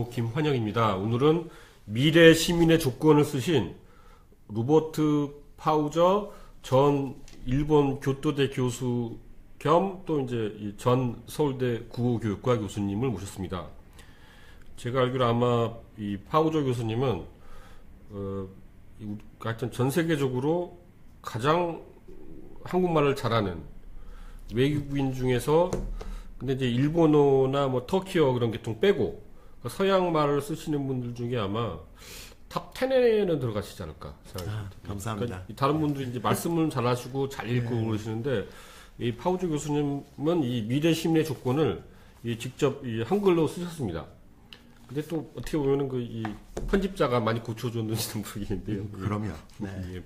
김환영입니다. 오늘은 미래 시민의 조건을 쓰신 로버트 파우저 전 일본 교토대 교수 겸 또 이제 전 서울대 국어교육과 교수님을 모셨습니다. 제가 알기로 아마 이 파우저 교수님은 하여튼 전 세계적으로 가장 한국말을 잘하는 외국인 중에서 근데 이제 일본어나 뭐 터키어 그런 게 좀 빼고 서양 말을 쓰시는 분들 중에 아마 탑 10에는 들어가시지 않을까 생각합니다. 감사합니다. 그러니까 다른 분들이 이제 말씀을 잘하시고 잘 읽고 그러시는데 이 파우저 교수님은 이 미래 시민의 조건을 직접 이 한글로 쓰셨습니다. 근데 또 어떻게 보면은 이 편집자가 많이 고쳐줬는지는 모르겠는데요. 그럼요. 네. 예.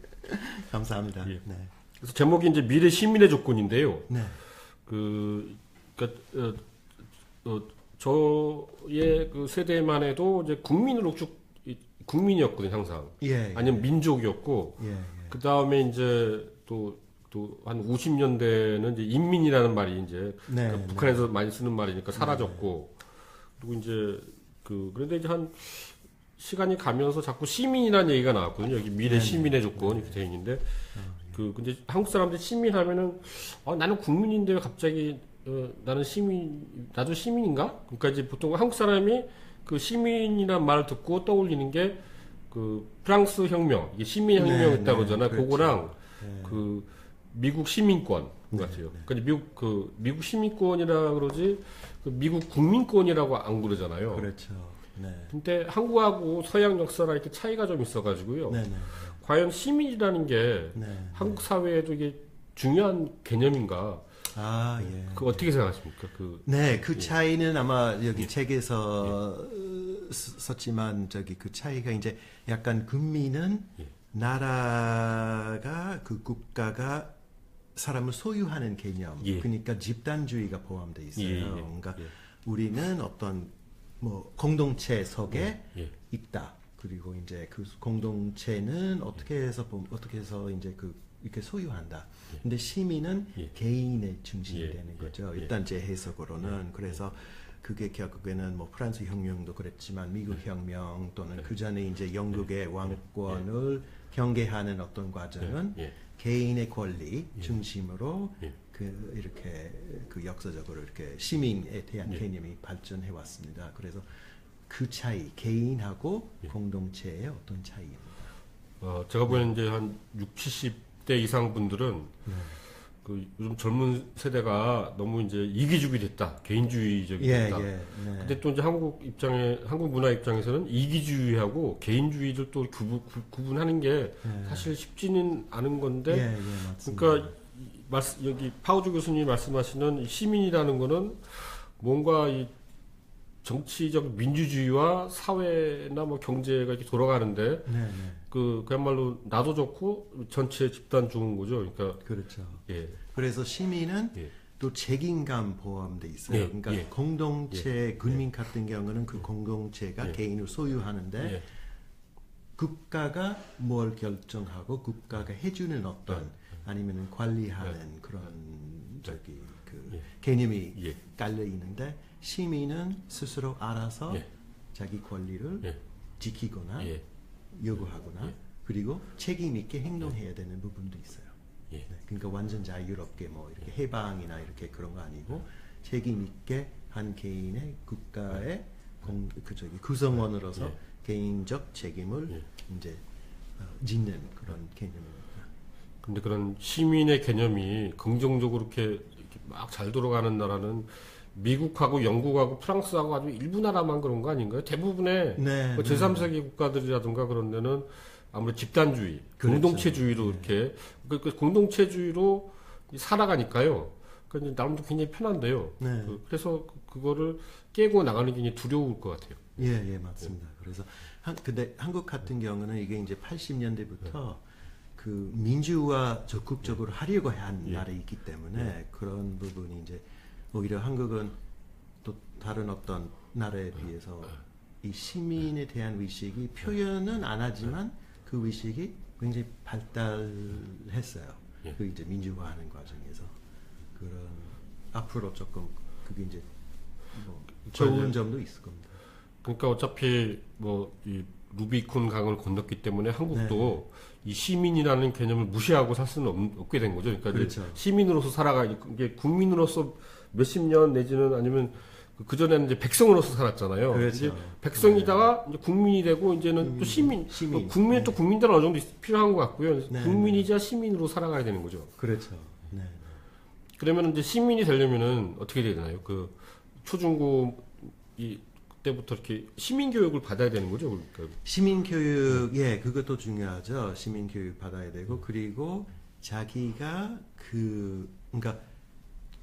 감사합니다. 예. 네. 그래서 제목이 이제 미래 시민의 조건인데요. 네. 저의 그 세대만 해도 이제 국민으로 쭉 국민이었거든요, 항상. 예. 아니면 민족이었고, 예. 그 다음에 이제 또 한 50년대는 이제 인민이라는 말이 이제 네. 그러니까 북한에서 많이 쓰는 말이니까 사라졌고, 그리고 이제 그런데 이제 한 시간이 가면서 자꾸 시민이라는 얘기가 나왔거든요. 여기 미래 시민의 조건 이렇게 되어 있는데, 근데 한국 사람들이 시민하면은 나는 국민인데 왜 갑자기 나는 나도 시민인가? 그러니까 이제 보통 한국 사람이 그 시민이란 말을 듣고 떠올리는 게 그 프랑스 혁명, 이게 시민 혁명이었다고 그러잖아요. 그렇죠. 그거랑 네. 그 미국 시민권 같아요. 그러니까 미국 시민권이라 그러지 그 미국 국민권이라고 안 그러잖아요. 그렇죠. 네. 근데 한국하고 서양 역사랑 이렇게 차이가 좀 있어가지고요. 네. 과연 시민이라는 게 네. 한국 사회에도 이게 중요한 개념인가? 예. 그 어떻게 생각하십니까? 네, 그 차이는 아마 여기 책에서 썼지만 그 차이가 이제 약간 국민은 나라가 그 국가가 사람을 소유하는 개념. 그러니까 집단주의가 포함되어 있어요. 그러니까 우리는 어떤 뭐 공동체 속에 있다. 그리고 이제 그 공동체는 어떻게 해서 이제 이렇게 소유한다. 근데 시민은 개인의 중심이 되는 거죠. 일단 제 해석으로는. 그래서 그게 결국에는 뭐 프랑스 혁명도 그랬지만 미국 혁명 또는 그 전에 이제 영국의 왕권을 경계하는 어떤 과정은 개인의 권리 중심으로 이렇게 역사적으로 이렇게 시민에 대한 개념이 발전해 왔습니다. 그래서 그 차이, 개인하고 공동체의 어떤 차이입니다. 제가 보기에는 이제 한 60, 70대 이상 분들은 그 요즘 젊은 세대가 너무 이제 이기주의 됐다, 개인주의적이 됐다. 근데 또 이제 한국 문화 입장에서는 이기주의하고 개인주의를 또 구분하는 게 사실 쉽지는 않은 건데, 그러니까 여기 파우저 교수님이 말씀하시는 시민이라는 거는 뭔가 이 정치적 민주주의와 사회나 뭐 경제가 이렇게 돌아가는데 그야말로 나도 좋고 전체 집단 좋은 거죠. 그러니까 그렇죠. 그래서 시민은 또 책임감 포함돼 있어요. 그러니까 공동체 국민 같은 경우는 그 공동체가 개인을 소유하는데 국가가 뭘 결정하고 국가가 해주는 어떤 아니면 관리하는 그런 개념이 깔려 있는데, 시민은 스스로 알아서 자기 권리를 지키거나 요구하거나 그리고 책임 있게 행동해야 되는 부분도 있어요. 그러니까 완전 자유롭게 뭐 이렇게 해방이나 이렇게 그런 거 아니고 책임 있게 한 개인의 국가의 구성원으로서 개인적 책임을 이제 짓는 그런 개념입니다. 근데 그런 시민의 개념이 긍정적으로 이렇게 막 잘 돌아가는 나라는 미국하고 영국하고 프랑스하고 아주 일부 나라만 그런 거 아닌가요? 대부분의 뭐 제3세계 국가들이라든가 그런 데는 아무래도 집단주의, 공동체주의로 이렇게 그 공동체주의로 살아가니까요. 그러니까 나름대로 굉장히 편한데요. 그래서 그거를 깨고 나가는 게 굉장히 두려울 것 같아요. 맞습니다. 그래서 근데 한국 같은 경우는 이게 이제 80년대부터 그 민주화 적극적으로 하려고 한 나라이기 때문에 그런 부분이 이제 오히려 한국은 또 다른 어떤 나라에 비해서 이 시민에 대한 의식이 표현은 안 하지만 그 의식이 굉장히 발달했어요. 그 이제 민주화하는 과정에서 앞으로 조금 그게 이제 뭐 좋은 점도 있을 겁니다. 그러니까 어차피 뭐 이 루비콘 강을 건넜기 때문에 한국도 이 시민이라는 개념을 무시하고 살 수는 없게 된 거죠. 그러니까 그렇죠. 이제 시민으로서 살아가 이게 국민으로서 몇십 년 내지는 아니면 그 전에는 이제 백성으로서 살았잖아요. 그렇죠. 이제 백성이다가 이제 국민이 되고 이제는 또 시민. 뭐 국민은 또 국민들은 어느 정도 필요한 것 같고요. 국민이자 시민으로 살아가야 되는 거죠. 그렇죠. 네. 그러면 이제 시민이 되려면은 어떻게 돼야 되나요? 그 초중고 때부터 이렇게 시민 교육을 받아야 되는 거죠. 그러니까. 시민 교육, 예, 그것도 중요하죠. 시민 교육 받아야 되고, 그리고 자기가 그러니까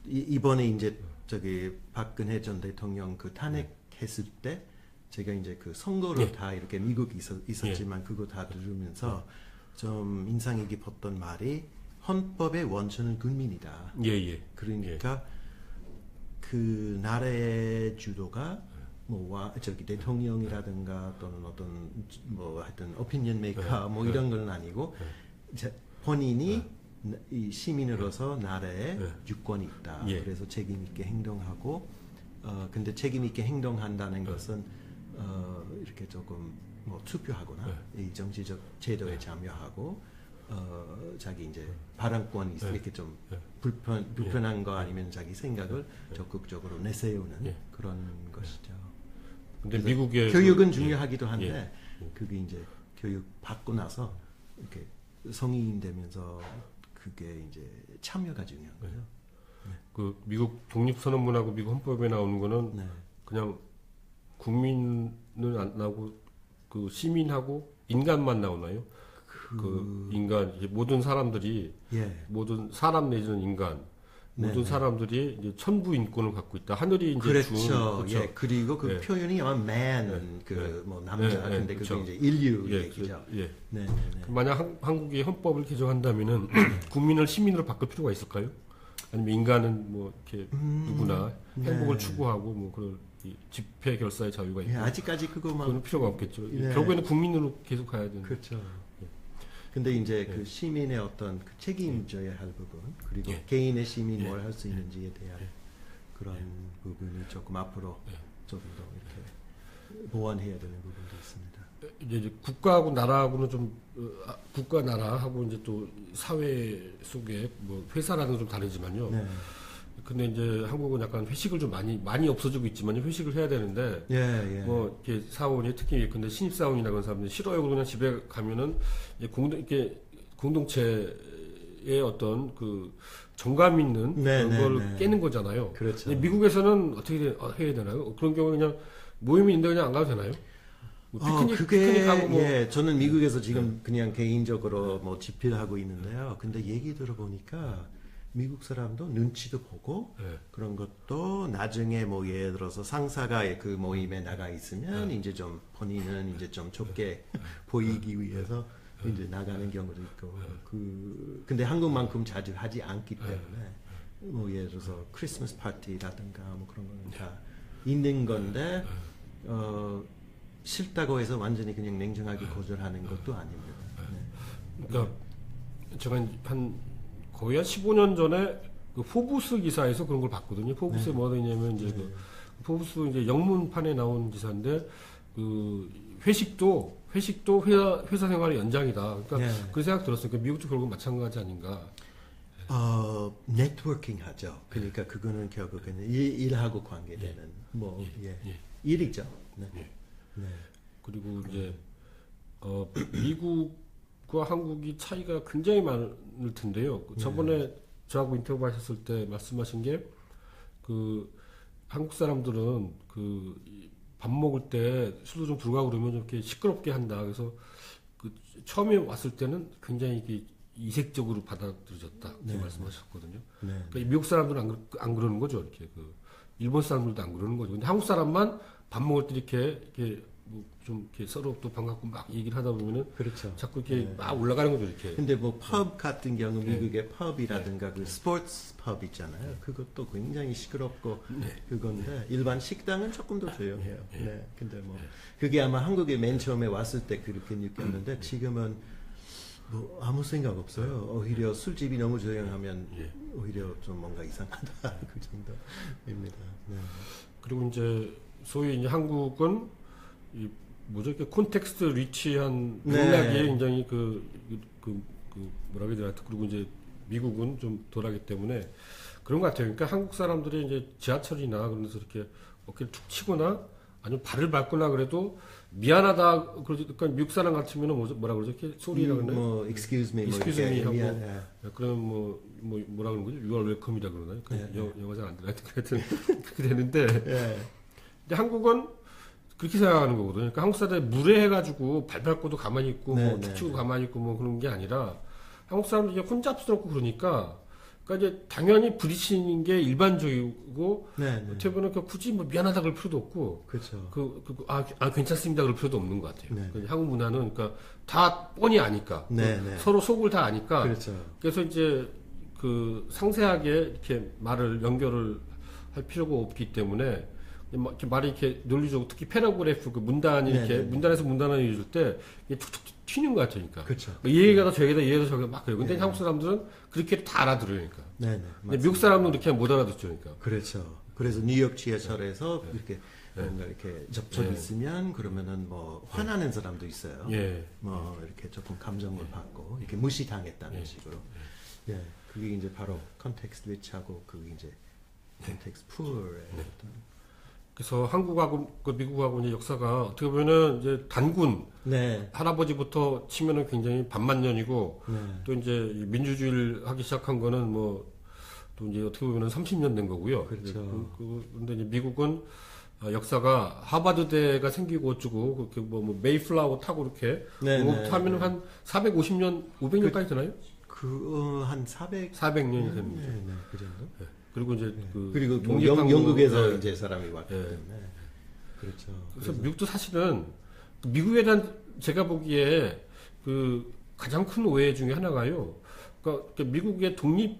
이번에 이제 저기 박근혜 전 대통령 그 탄핵했을 때 제가 이제 그 선거로 다 이렇게 미국에 있었지만 그거 다 들으면서 좀 인상이 깊었던 말이 헌법의 원천은 국민이다. 예. 그러니까 그 나라의 주도가 뭐 저기 대통령이라든가 또는 어떤 뭐 하여튼 오피니언 메이커 뭐 이런 건 아니고 본인이 이 시민으로서 나라에 주권이 있다. 그래서 책임 있게 행동하고 근데 책임 있게 행동한다는 것은 이렇게 조금 뭐 투표하거나 이 정치적 제도에 참여하고 자기 이제 발언권이 이렇게 좀 불편한 거 아니면 자기 생각을 적극적으로 내세우는 그런 것이죠. 근데 미국의 교육은 중요하기도 한데 그게 이제 교육 받고 나서 이렇게 성인이 되면서 그게 이제 참여가 중요한 거죠. 그 미국 독립선언문하고 미국 헌법에 나오는 거는 그냥 국민은 안 나오고 그 시민하고 인간만 나오나요? 그 인간 모든 사람들이 모든 사람 내지는 인간 모든 사람들이 이제 천부 인권을 갖고 있다. 하늘이 이제 그렇죠. 그렇죠. 예. 그리고 그 표현이 아마 man 뭐 남자 근데 그게 이제 인류 얘기죠. 네. 만약 한국이 헌법을 개정한다면은 국민을 시민으로 바꿀 필요가 있을까요? 아니면 인간은 뭐 이렇게 누구나 행복을 추구하고 뭐 그런 집회 결사의 자유가 있고 아직까지 그거만 필요가 없겠죠. 결국에는 국민으로 계속 가야 되는. 그렇죠. 근데 이제 그 시민의 어떤 그 책임져야 할 부분 그리고 개인의 시민이 뭘 할 수 있는지에 대한 그런 부분이 조금 앞으로 조금 더 이렇게 보완해야 되는 부분도 있습니다. 이제 국가하고 나라하고는 좀 국가 나라하고 이제 또 사회 속에 뭐 회사라는 좀 다르지만요. 근데 이제 한국은 약간 회식을 좀 많이 없어지고 있지만 회식을 해야 되는데 뭐 이렇게 사원이 특히 근데 신입 사원이나 그런 사람들이 싫어요. 그냥 집에 가면은 이렇게 공동체의 어떤 그 정감 있는 그런 걸 깨는 거잖아요. 그렇죠. 미국에서는 어떻게 해야 되나요? 그런 경우는 그냥 모임이 있는데 그냥 안 가도 되나요? 뭐 피크닉하고 뭐 저는 미국에서 지금 그냥 개인적으로 뭐 집필하고 있는데요. 근데 얘기 들어보니까 미국 사람도 눈치도 보고 그런 것도 나중에 뭐 예를 들어서 상사가 그 모임에 나가 있으면 이제 좀 본인은 이제 좀 좁게 보이기 위해서 이제 나가는 경우도 있고 근데 한국만큼 자주 하지 않기 때문에 뭐 예를 들어서 크리스마스 파티라든가 뭐 그런 거는 다 있는 건데 싫다고 해서 완전히 그냥 냉정하게 거절하는 것도 아닙니다. 그러니까 제가 거의 한 15년 전에 그 포브스 기사에서 그런 걸 봤거든요. 포브스에 뭐가 되냐면 이제 그 포브스 이제 영문판에 나온 기사인데 그 회식도 회사 생활의 연장이다. 그러니까 그 생각 들었어요. 그러니까 미국도 결국 마찬가지 아닌가. 네트워킹 하죠. 그러니까 그거는 결국에는 일하고 관계되는 일이죠. 그리고 이제 미국과 한국이 차이가 굉장히 많을 텐데요. 저번에 저하고 인터뷰 하셨을 때 말씀하신 게 그 한국 사람들은 그 밥 먹을 때 술도 좀 들어가고 그러면 좀 이렇게 시끄럽게 한다. 그래서 그 처음에 왔을 때는 굉장히 이게 이색적으로 받아들여졌다. 이렇게 말씀하셨거든요. 그러니까 미국 사람들은 안 그러는 거죠. 이렇게 그 일본 사람들도 안 그러는 거죠. 근데 한국 사람만 밥 먹을 때 이렇게 뭐 좀 이렇게 서로 또 반갑고 막 얘기를 하다 보면은 자꾸 이렇게 막 올라가는 거죠. 이렇게. 근데 뭐 펍 같은 경우 미국의 펍이라든가 그 스포츠 펍 있잖아요. 그것도 굉장히 시끄럽고 그건데 일반 식당은 조금 더 조용해요. 근데 뭐 그게 아마 한국에 맨 처음에 왔을 때 그렇게 느꼈는데 지금은 뭐 아무 생각 없어요. 오히려 술집이 너무 조용하면 오히려 좀 뭔가 이상하다 그 정도입니다. 그리고 이제 소위 이제 한국은 이 뭐죠? 이렇게 콘텍스트 리치한 맥락이 네. 굉장히 뭐라고 해야 되나? 그리고 이제 미국은 좀 덜하기 때문에 그런 것 같아요. 그러니까 한국 사람들이 이제 지하철이나 그런 데서 이렇게 어깨를 툭 치거나 아니면 발을 밟거나 그래도 미안하다 그러니까 미국 사람 같으면은 뭐라 그러죠? 이렇게 소리라 그러나요? 뭐 excuse me, excuse 뭐 me 이렇게 하고 미안, 그러면 뭐라 그러는 거죠? You are welcome이라 그러나요? 네. 영어 잘 안 들어요. 하여튼 그렇게 되는데 예. 근데 한국은 그렇게 생각하는 거거든요. 그러니까 한국 사람들 무례해가지고 발 밟고도 가만히 있고 네, 뭐 네, 툭 치고 네. 가만히 있고 뭐 그런 게 아니라 한국 사람들이 이제 혼잡스럽고 그러니까 이제 당연히 부딪히는 게 일반적이고 네, 네. 어떻게 보면 굳이 뭐 미안하다 그럴 필요도 없고 그렇죠. 괜찮습니다 그럴 필요도 없는 것 같아요. 네. 한국 문화는 그러니까 다 뻔히 아니까 네, 네. 서로 속을 다 아니까 그렇죠. 그래서 이제 상세하게 이렇게 말을 연결을 할 필요가 없기 때문에 이렇게 말이 이렇게 논리적으로 특히 패러그래프 문단이 네, 이렇게 네. 문단에서 문단을 읽을 때 이게 툭툭 튀는 것 같으니까. 그렇죠. 이 얘기가 더 저기다 이 얘기가 더 저기다 막 그래요. 근데 네. 한국 사람들은 그렇게 다 알아들어요. 그러니까. 네, 네. 근데 미국 사람은 그렇게 못 알아듣죠. 그러니까. 그렇죠. 그래서 뉴욕 지하철에서 이렇게 네. 뭔가 이렇게 접촉이 네. 있으면 그러면은 뭐 화나는 사람도 있어요. 예. 뭐 이렇게 조금 감정을 받고 이렇게 무시당했다는 식으로. 예. 그게 이제 바로 컨텍스트 위치하고 그게 이제 컨텍스트 풀의 어떤 그래서 한국하고 미국하고 이제 역사가 어떻게 보면은 이제 단군 네. 할아버지부터 치면은 굉장히 반만년이고 네. 또 이제 민주주의를 하기 시작한 거는 또 이제 어떻게 보면은 30년 된 거고요. 그렇죠. 근데 이제 미국은 역사가 하버드대가 생기고 어쩌고 그렇게 뭐 메이플라워 타고 이렇게 네, 그거부터 하면은 한 450년, 500년까지 되나요? 한 400. 400년이 됩니다. 네, 네, 그 정도. 네. 그리고 이제 그리고 뭐 독립한 영국에서 거, 이제 사람이 왔기 네. 때문에. 그렇죠. 그래서 미국도 사실은 미국에 대한 제가 보기에 가장 큰 오해 중에 하나가요. 그러니까 미국의 독립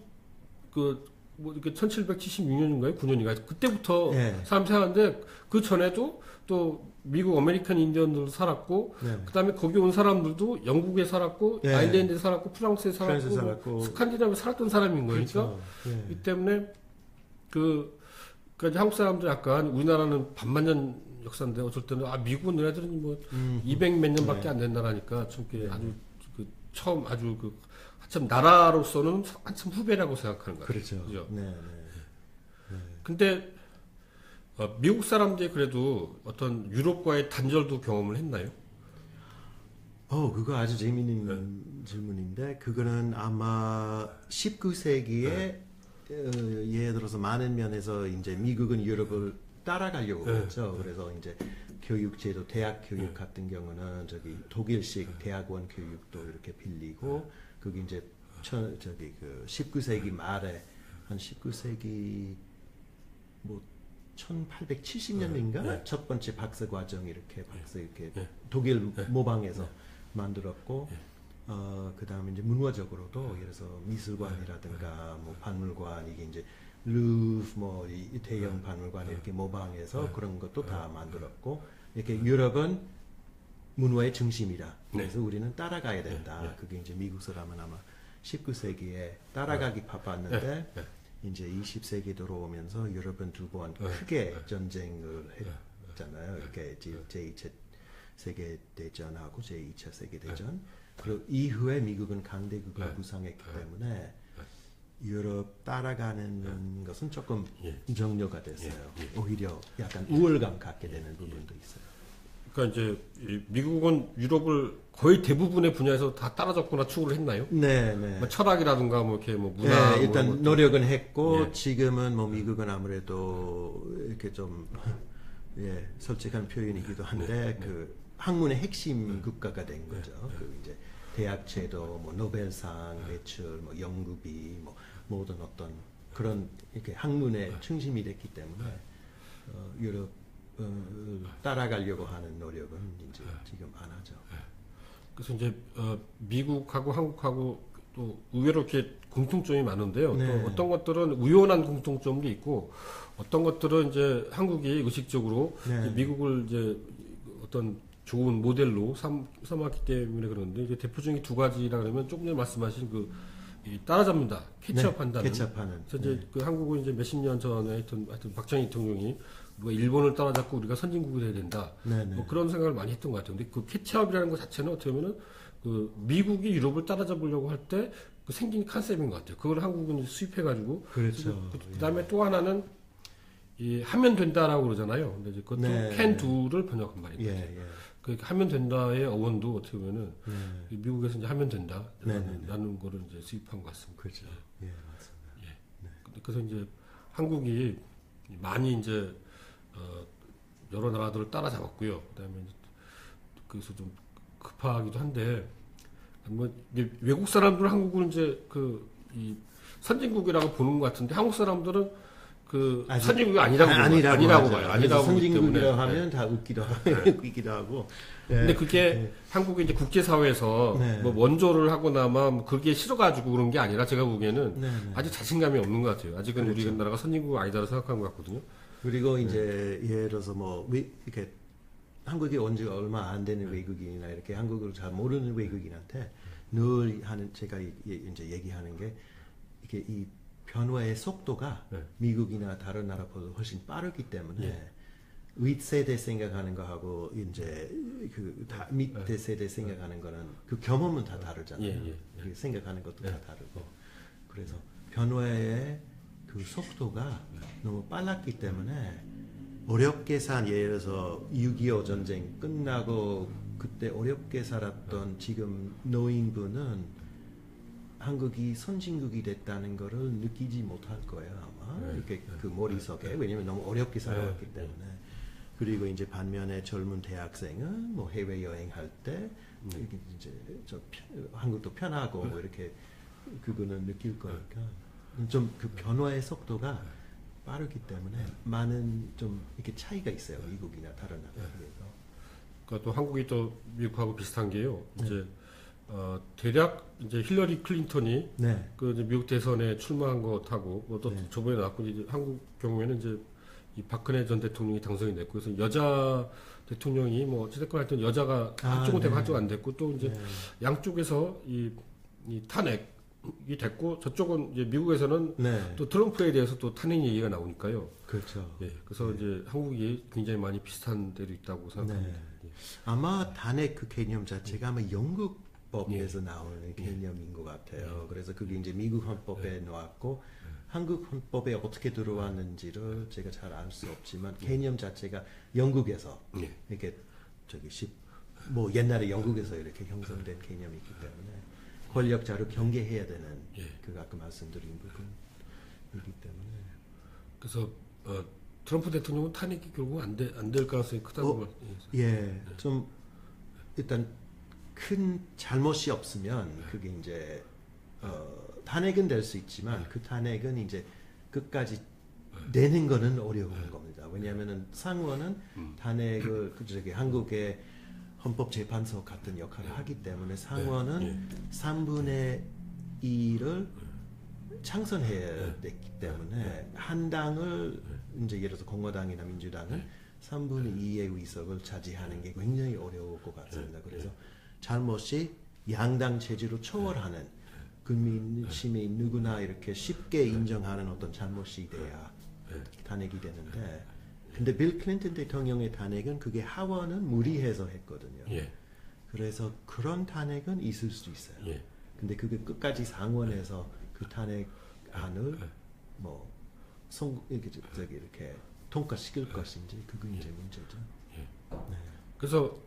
뭐 이렇게 1776년인가요? 9년인가요? 그때부터 네. 사람 생각하는데 그 전에도 또 미국 어메리칸 인디언들도 살았고 네. 그다음에 거기 온 사람들도 영국에 살았고 네. 아일랜드에 살았고 프랑스에 프랑스에 살았고, 살았고. 스칸디나비아에 살았던 사람인 거니까 그렇죠. 네. 이 때문에 그러니까 한국 사람들 약간 우리나라는 반만년 역사인데 어쩔 때는 미국은 너네들은 뭐 200 몇 년밖에 네. 안 된 나라니까 좀 아주 처음 아주 한참 나라로서는 한참 후배라고 생각하는 것 같아요. 그렇죠. 그죠? 네, 네. 근데 미국 사람들이 그래도 어떤 유럽과의 단절도 경험을 했나요? 그거 아주 재미있는 질문인데, 그거는 아마 19세기에, 예를 들어서 많은 면에서 이제 미국은 유럽을 따라가려고 했죠. 그래서 이제 교육제도, 대학 교육 같은 경우는 독일식 대학원 교육도 이렇게 빌리고, 그게 이제 19세기 말에, 한 19세기, 뭐, 1870년인가? 첫 번째 박사 과정 이렇게 독일 모방해서 만들었고, 그 다음에 이제 문화적으로도 예를 들어서 미술관이라든가 뭐 박물관 이게 이제 루프 뭐 이 대형 박물관 이렇게 모방해서 그런 것도 다 만들었고, 이렇게 유럽은 문화의 중심이다. 그래서 우리는 따라가야 된다. 그게 이제 미국 사람은 아마 19세기에 따라가기 바빴는데 이제 20세기 들어오면서 유럽은 두 번 크게 전쟁을 했잖아요. 이렇게 제2차 세계대전하고 제2차 세계대전. 그리고 이후에 미국은 강대국을 구성했기 때문에 유럽 따라가는 것은 조금 정료가 됐어요. 오히려 약간 우월감 갖게 되는 부분도 있어요. 그러니까 이제 미국은 유럽을 거의 대부분의 분야에서 다 따라잡거나 추구를 했나요? 네, 네. 뭐 철학이라든가 뭐 이렇게 뭐 문화 네, 일단 뭐 노력은 했고 지금은 뭐 미국은 아무래도 이렇게 좀 솔직한 표현이기도 한데 그 학문의 핵심 국가가 된 거죠. 그 이제 대학제도, 뭐 노벨상 매출, 뭐 연구비, 뭐 모든 어떤 그런 이렇게 학문의 중심이 됐기 때문에 유럽 따라가려고 하는 노력은 이제 지금 안 하죠. 그래서 이제 미국하고 한국하고 또 의외로 이렇게 공통점이 많은데요. 네. 또 어떤 것들은 우연한 공통점도 있고 어떤 것들은 이제 한국이 의식적으로 네. 미국을 이제 어떤 좋은 모델로 삼았기 때문에 그러는데 이제 대표적인 두 가지라 그러면 조금 전에 말씀하신 그 따라잡는다, 캐치업한다는. 캐치업하는. 그래서 이제 그 한국은 이제 몇십 년 전에 하여튼 박정희 대통령이 우리가 일본을 따라잡고 우리가 선진국이 돼야 된다. 뭐 그런 생각을 많이 했던 것 같아요. 근데 그 캐치업이라는 것 자체는 어떻게 보면은 그 미국이 유럽을 따라잡으려고 할 때 그 생긴 컨셉인 것 같아요. 그걸 한국은 수입해가지고. 그렇죠. 그다음에 또 하나는 하면 된다라고 그러잖아요. 근데 이제 그것도 can do를 번역한 말입니다. 그 하면 된다의 어원도 어떻게 보면은 미국에서 이제 하면 된다라는 거를 이제 수입한 것 같습니다. 그렇죠. 예, 맞습니다. 그래서 이제 한국이 많이 이제 여러 나라들을 따라잡았고요. 그다음에 이제 그래서 좀 급하기도 한데 뭐 이제 외국 사람들은 한국을 이제 이 선진국이라고 보는 것 같은데 한국 사람들은 그 선진국이 아니라고 봐요. 아니라고 선진국이라고 하면 다 웃기도 하고. 근데 그게 한국이 이제 국제사회에서 뭐 원조를 하거나만 그게 싫어가지고 그런 게 아니라 제가 보기에는 아직 자신감이 없는 것 같아요. 아직은 그렇죠. 우리나라가 선진국 아니다라고 생각하는 것 같거든요. 그리고 이제 예를 들어서 뭐 이렇게 한국에 온 지가 얼마 안 되는 외국인이나 이렇게 한국을 잘 모르는 외국인한테 늘 제가 이제 얘기하는 게 이게 이 변화의 속도가 미국이나 다른 나라보다 훨씬 빠르기 때문에 윗세대 생각하는 거하고 이제 그 밑에 세대 생각하는 거는 그 경험은 다 다르잖아요. 생각하는 것도 다 다르고 그래서 변화의 그 속도가 너무 빨랐기 때문에 어렵게 예를 들어서 6.25 전쟁 끝나고 그때 어렵게 살았던 지금 노인분은 한국이 선진국이 됐다는 거를 느끼지 못할 거예요 아마 이렇게 그 머릿속에 왜냐면 너무 어렵게 살아왔기 때문에 그리고 이제 반면에 젊은 대학생은 뭐 해외 여행할 때 이제 한국도 편하고 뭐 이렇게 그거는 느낄 거니까 좀 그 변화의 속도가 빠르기 때문에 많은 좀 이렇게 차이가 있어요 미국이나 다른 나라에 비해서. 그러니까 또 한국이 또 미국하고 비슷한 게요. 이제 대략 이제 힐러리 클린턴이 그 이제 미국 대선에 출마한 것하고 뭐 또 저번에 나왔고 이제 한국 경우에는 이제 이 박근혜 전 대통령이 당선이 됐고 그래서 여자 대통령이 뭐 어찌됐건 하여튼 여자가 한쪽은 되고 한쪽은 안 됐고 또 이제 양쪽에서 이 탄핵이 됐고 저쪽은 이제 미국에서는 또 트럼프에 대해서 또 탄핵 얘기가 나오니까요. 그렇죠. 그래서 이제 한국이 굉장히 많이 비슷한 데도 있다고 생각합니다. 아마 탄핵 그 개념 자체가 아마 영국 법에서 나오는 개념인 것 같아요. 그래서 그게 이제 미국 헌법에 나왔고 한국 헌법에 어떻게 들어왔는지를 제가 잘 알 수 없지만 개념 자체가 영국에서 이렇게 뭐 옛날에 영국에서 이렇게 형성된 개념이기 때문에 권력자를 경계해야 되는 그 아까 말씀드린 부분이기 때문에 그래서 트럼프 대통령은 탄핵이 결국 안 될 가능성이 크다고 좀 일단 큰 잘못이 없으면 그게 이제 탄핵은 될 수 있지만 그 탄핵은 이제 끝까지 내는 거는 어려운 겁니다. 왜냐하면은 상원은 탄핵을 한국의 헌법재판소 같은 역할을 하기 때문에 상원은 3분의 2를 창선해야 되기 때문에 한 당을 이제 예를 들어서 공화당이나 민주당은 3분의 2의 의석을 차지하는 게 굉장히 어려울 것 같습니다. 그래서 잘못이 양당 체제로 초월하는 국민 시민 누구나 이렇게 쉽게 인정하는 어떤 잘못이 돼야 탄핵이 되는데 근데 빌 클린턴 대통령의 탄핵은 그게 하원은 무리해서 했거든요. 그래서 그런 탄핵은 있을 수 있어요. 근데 그게 끝까지 상원에서 그 탄핵안을 뭐 이렇게 통과시킬 것인지 그건 이제 문제죠. 그래서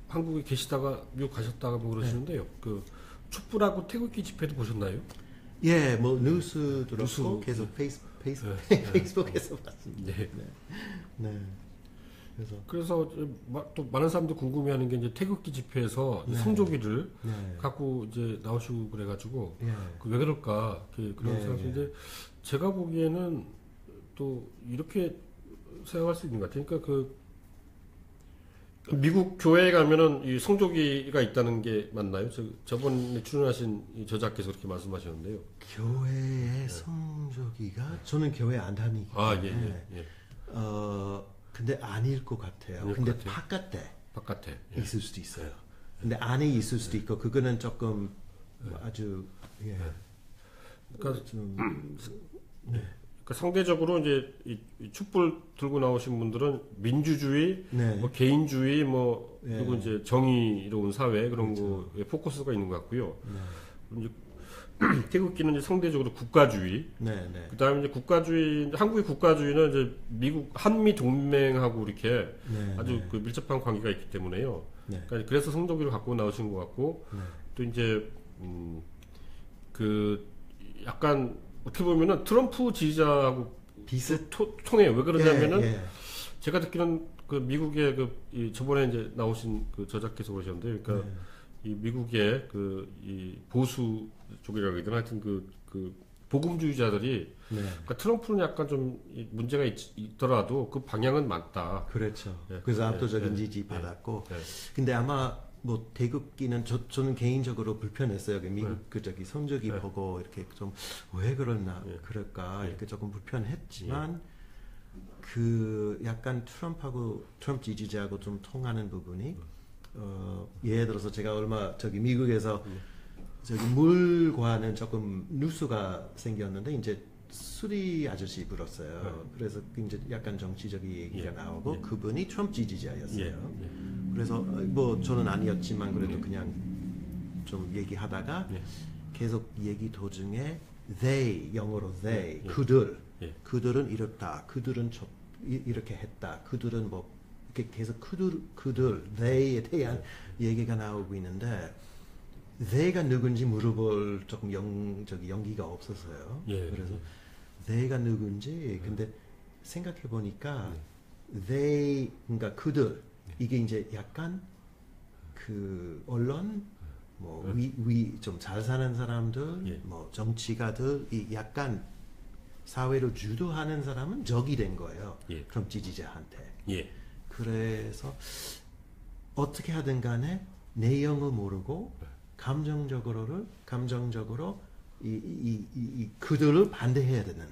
한국에 계시다가 미국 가셨다가 뭐 그러시는데요. 그 촛불하고 태극기 집회도 보셨나요? 뭐 뉴스 들었고 계속 페이스북에서 봤습니다. 그래서 또 많은 사람들이 궁금해하는 게 이제 태극기 집회에서 성조기를 갖고 이제 나오시고 그래가지고 왜 그럴까 그런 생각인데 제가 보기에는 또 이렇게 생각할 수 있는 것 같아요. 그러니까 미국 교회에 가면은 이 성조기가 있다는 게 맞나요? 저번에 출연하신 이 저자께서 그렇게 말씀하셨는데요. 교회의 성조기가 저는 교회 안 다니기 때문에 근데 아닐 것 같아요. 근데 바깥에 바깥에 있을 수도 있어요. 근데 안에 있을 수도 있고 그거는 조금 아주 예. 그러니까 좀 그러니까 상대적으로 이제 이 촛불 들고 나오신 분들은 민주주의, 네. 뭐 개인주의, 뭐 네. 그리고 이제 정의로운 사회 그런 그렇죠. 거에 포커스가 있는 것 같고요. 네. 이제 태극기는 이제 상대적으로 국가주의. 네, 네. 그다음에 이제 국가주의, 한국의 국가주의는 이제 미국 한미 동맹하고 이렇게 네, 아주 네. 그 밀접한 관계가 있기 때문에요. 네. 그러니까 그래서 성도기를 갖고 나오신 것 같고 네. 또 이제 그 약간 어떻게 보면은 트럼프 지지자하고 비슷 통해요. 왜 그러냐면은 예, 예. 제가 듣기로는 그 미국의 이 저번에 이제 나오신 그 저자께서 그러셨는데, 그러니까 이 미국의 이 보수 쪽이라고 해야 되나 하여튼 그 복음주의자들이 네. 그러니까 트럼프는 약간 좀 문제가 있더라도 그 방향은 맞다. 그렇죠. 예, 그래서 예, 압도적인 예, 지지 받았고, 예. 근데 아마 뭐 태극기는 저는 개인적으로 불편했어요. 미국 네. 그 저기 성적이 보고 이렇게 좀 왜 그럴까 그럴까 이렇게 조금 불편했지만 그 약간 트럼프 지지자하고 좀 통하는 부분이 예를 들어서 제가 얼마 저기 미국에서 저기 물과는 조금 뉴스가 생겼는데 이제 수리 아저씨 불었어요. 그래서 이제 약간 정치적인 얘기가 나오고 그분이 트럼프 지지자였어요. 그래서 뭐 저는 아니었지만 그래도 그냥 좀 얘기하다가 계속 얘기 도중에 they 영어로 they 그들은 이렇다. 그들은 이렇게 했다. 그들은 뭐 이렇게 계속 그들 they에 대한 얘기가 나오고 있는데 they가 누군지 물어볼 조금 용기가 없었어요. 그래서 they가 누군지 근데 생각해 보니까 they 그러니까 그들 이게 이제 약간 그 언론 뭐 좀 잘 사는 사람들 뭐 정치가들 이 약간 사회를 주도하는 사람은 적이 된 거예요. 트럼프 지지자한테. 그래서 어떻게 하든 간에 내용을 모르고 감정적으로 이 그들을 반대해야 되는.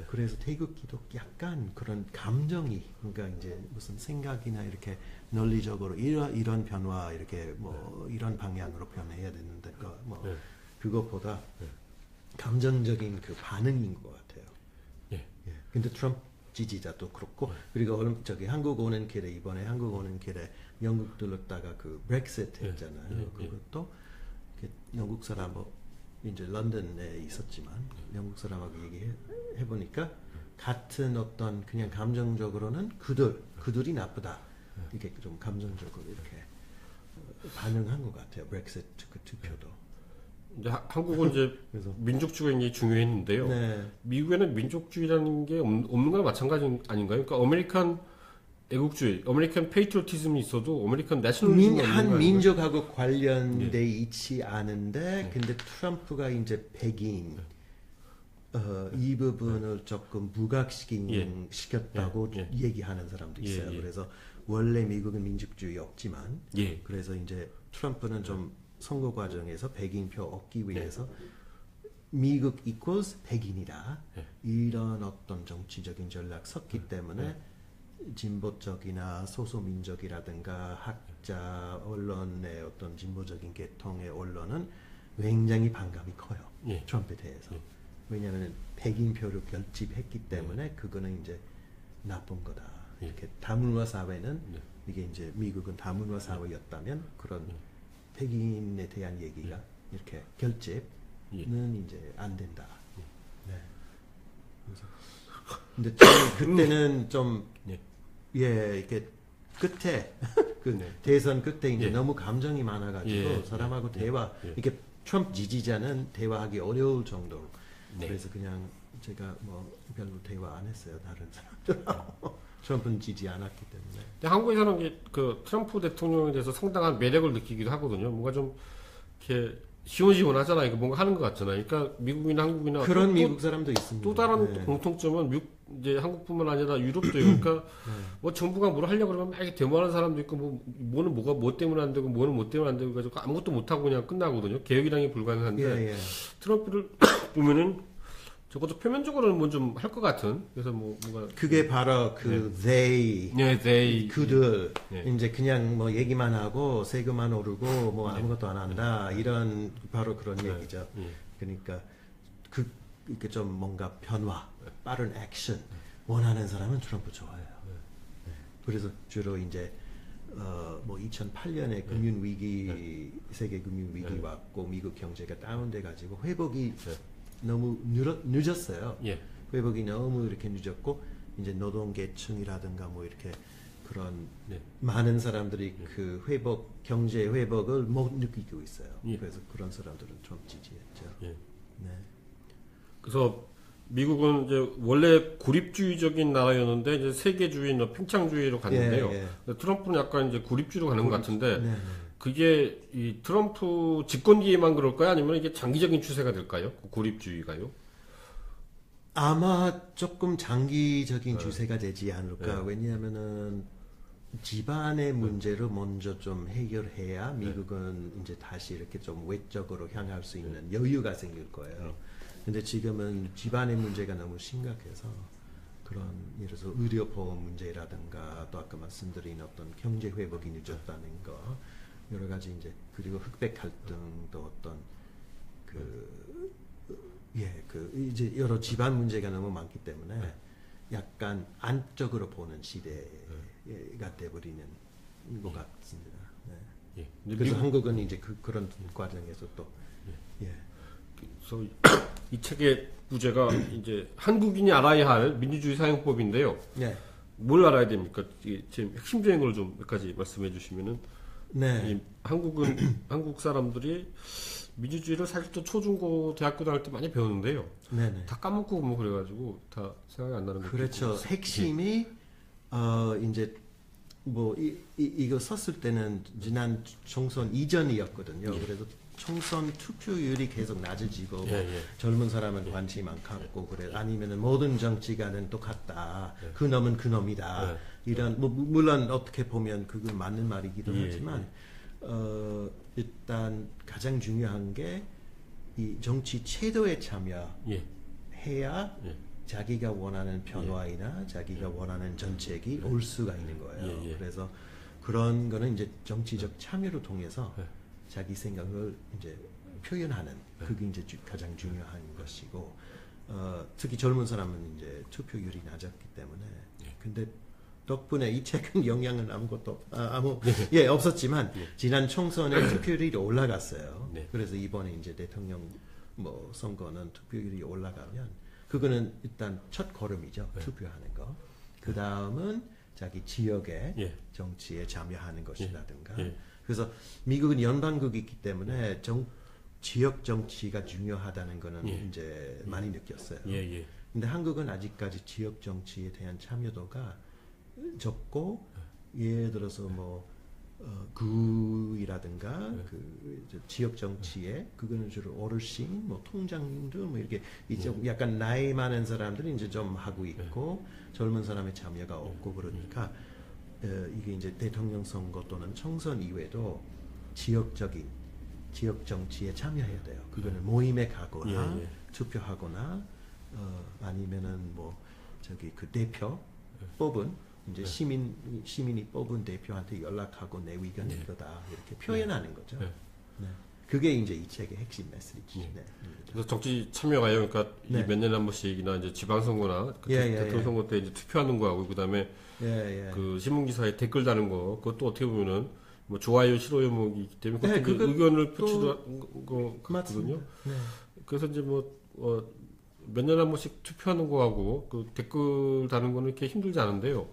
그래서 태극기도 약간 그런 감정이 그러니까 이제 무슨 생각이나 이렇게 논리적으로 이런 변화 이렇게 뭐 이런 방향으로 변해야 되는데 뭐 그것보다 감정적인 그 반응인 것 같아요. 근데 트럼프 지지자도 그렇고 그리고 저기 한국 오는 길에 이번에 한국 오는 길에 영국 들렀다가 그 브렉시트 했잖아요. 그것도 영국 사람 뭐 이제 런던에 있었지만 영국 사람하고 얘기해 보니까 같은 어떤 그냥 감정적으로는 그들이 나쁘다 이렇게 좀 감정적으로 이렇게 반응한 것 같아요. 브렉시트 그 투표도. 이제 한국은 이제 그래서 민족주의가 굉장히 중요했는데요. 네. 미국에는 민족주의라는 게 없는 거나 마찬가지 아닌가요? 그러니까 아메리칸 애국주의, 아메리칸 페이트리오티즘이 있어도 아메리칸 내셔널리즘이 없는 한 거 민족하고 관련돼 있지 않은데 근데 트럼프가 이제 백인 이 부분을 조금 부각시켰다고 얘기하는 사람도 있어요. 그래서 원래 미국은 민족주의 없지만 그래서 이제 트럼프는 좀 선거 과정에서 백인표 얻기 위해서 미국 equals 백인이다 이런 어떤 정치적인 전략 섰기 때문에 진보적이나 소수민족이라든가 학자 언론의 어떤 진보적인 계통의 언론은 굉장히 반감이 커요. 트럼프에 대해서. 왜냐하면 백인표를 결집했기 때문에 그거는 이제 나쁜 거다. 이렇게 다문화 사회는 이게 이제 미국은 다문화 사회였다면 그런 백인에 대한 얘기가 이렇게 결집은 이제 안 된다. 네. 그래서 근데 그때는 좀 이렇게 끝에 대선 끝에 이제 너무 감정이 많아가지고 사람하고 대화 이렇게 트럼프 지지자는 대화하기 어려울 정도로 그래서 그냥 제가 뭐 별로 대화 안 했어요 다른 사람들하고 트럼프는 지지 않았기 때문에. 근데 한국에서는 그 트럼프 대통령에 대해서 상당한 매력을 느끼기도 하거든요. 뭔가 좀 이렇게 시원시원하잖아요. 뭔가 하는 것 같잖아요. 그러니까 미국이나 한국이나 그런 미국 사람도 있습니다. 또 다른 공통점은 이제 한국뿐만 아니라 유럽도 그러니까 뭐 정부가 뭘 하려고 그러면 막 이렇게 데모하는 사람도 있고 뭐는 뭐 때문에 안 되고 뭐는 뭐 때문에 안 되고 가지고 아무것도 못 하고 그냥 끝나거든요. 개혁이랑이 불가능한데 트럼프를 보면은 적어도 표면적으로는 뭐 좀 할 것 같은. 그래서 뭐 뭔가 그게 바로 그 they, 그들 이제 그냥 뭐 얘기만 하고 세금만 오르고 뭐 아무것도 안 한다 이런 바로 그런 얘기죠. 그러니까 이렇게 좀 뭔가 변화, 빠른 액션 원하는 사람은 트럼프 좋아해요. 그래서 주로 이제 뭐 2008년에 금융 위기, 세계 금융 위기 왔고 미국 경제가 다운돼 가지고 회복이 너무 늦었어요. 회복이 너무 이렇게 늦었고 이제 노동계층이라든가 뭐 이렇게 그런 많은 사람들이 그 회복, 경제 회복을 못 느끼고 있어요. 그래서 그런 사람들은 좀 지지했죠. 네. 그래서 미국은 이제 원래 고립주의적인 나라였는데 이제 세계주의, 팽창주의로 갔는데요. 트럼프는 약간 이제 고립주의로 가는 것 같은데 그게 이 트럼프 집권기에만 그럴까요? 아니면 이게 장기적인 추세가 될까요? 고립주의가요? 아마 조금 장기적인 추세가 되지 않을까. 왜냐하면은 집안의 문제를 먼저 좀 해결해야 미국은 이제 다시 이렇게 좀 외적으로 향할 수 있는 여유가 생길 거예요. 근데 지금은 집안의 문제가 너무 심각해서 그런 예를 들어서 의료보험 문제라든가 또 아까 말씀드린 어떤 경제 회복이 늦었다는 거 여러 가지 이제 그리고 흑백 갈등도 어떤 이제 여러 집안 문제가 너무 많기 때문에 약간 안쪽으로 보는 시대가 돼버리는 것 같습니다. 그래서 한국은 이제 그런 과정에서 또 그래서 이 책의 부제가 이제 한국인이 알아야 할 민주주의 사용법인데요. 뭘 알아야 됩니까? 지금 핵심적인 걸 좀 몇 가지 말씀해 주시면은. 이 한국 사람들이 민주주의를 사실 또 초중고 대학교 다닐 때 많이 배웠는데요. 다 까먹고 뭐 그래가지고 다 생각이 안 나는 거죠. 그렇죠. 핵심이 이제 뭐 이거 썼을 때는 지난 총선 이전이었거든요. 그래서 총선 투표율이 계속 낮아지고 젊은 사람은 관심 안 갖고 그래 아니면은 모든 정치가는 똑같다. 그놈은 그놈이다. 이런 뭐 물론 어떻게 보면 그건 맞는 말이기도 하지만 일단 가장 중요한 게 이 정치 제도에 참여해야 자기가 원하는 변화이나 자기가 원하는 정책이 올 수가 있는 거예요. 그래서 그런 거는 이제 정치적 참여를 통해서 자기 생각을 이제 표현하는 그게 이제 가장 중요한 것이고 특히 젊은 사람은 이제 투표율이 낮았기 때문에 근데 덕분에 이 책은 영향은 아무것도 없었지만 지난 총선에 투표율이 올라갔어요. 그래서 이번에 이제 대통령 뭐 선거는 투표율이 올라가면 그거는 일단 첫 걸음이죠. 투표하는 거. 그 다음은 자기 지역의 정치에 참여하는 것이라든가. 그래서 미국은 연방국이기 때문에 지역 정치가 중요하다는 거는 이제 많이 느꼈어요. 근데 한국은 아직까지 지역 정치에 대한 참여도가 적고 예를 들어서 뭐 구이라든가 그 지역 정치에 그거는 주로 어르신, 뭐 통장님들 뭐 이렇게 이제 약간 나이 많은 사람들이 이제 좀 하고 있고 젊은 사람의 참여가 없고 그러니까 이게 이제 대통령 선거 또는 총선 이외에도 지역 정치에 참여해야 돼요. 그거는 모임에 가거나 투표하거나 아니면은 뭐 저기 그 대표 뽑은 이제 시민이 뽑은 대표한테 연락하고 내 의견은 이거다 이렇게 표현하는 거죠. 그게 이제 이 책의 핵심 메시지. 그래서 정치 참여가요. 그러니까 몇 년에 한 번씩이나 이제 지방선거나 대통령 선거 때 이제 투표하는 거하고 그다음에 그 신문 기사에 댓글 다는 거 그것도 어떻게 보면은 뭐 좋아요, 싫어요 뭐 있기 때문에 그 의견을 표출하는 거 같거든요. 그래서 이제 뭐 몇 년에 한 번씩 투표하는 거하고 그 댓글 다는 거는 이렇게 힘들지 않은데요.